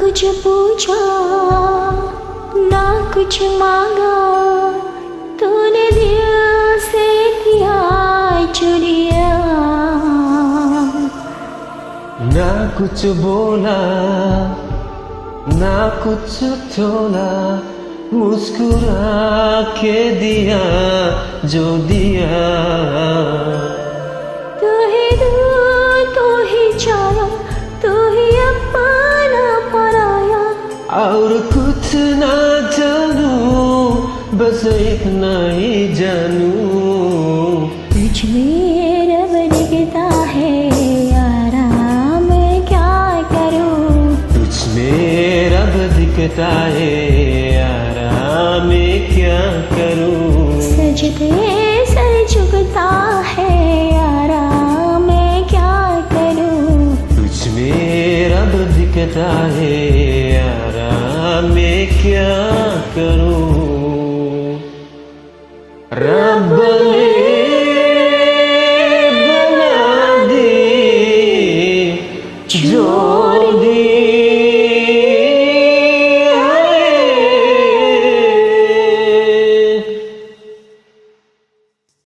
कुछ पूछा ना कुछ मांगा, तूने दिल से किया चुरिया। ना कुछ बोला ना कुछ तोला, मुस्कुरा के दिया जो दिया। तू ही दूर तू ही छाया, तू ही अपना पराया। और कुछ ना जानूं, बस इतना ही जानूं, तुझ में रब दिखता है यारा, मैं क्या करूं। तुझ में रब दिखता है यारा, मैं क्या करूं। सजदे सर झुकता है यारा, मैं क्या करूं। तुझ में रब दिखता है यारा, मैं क्या करूं।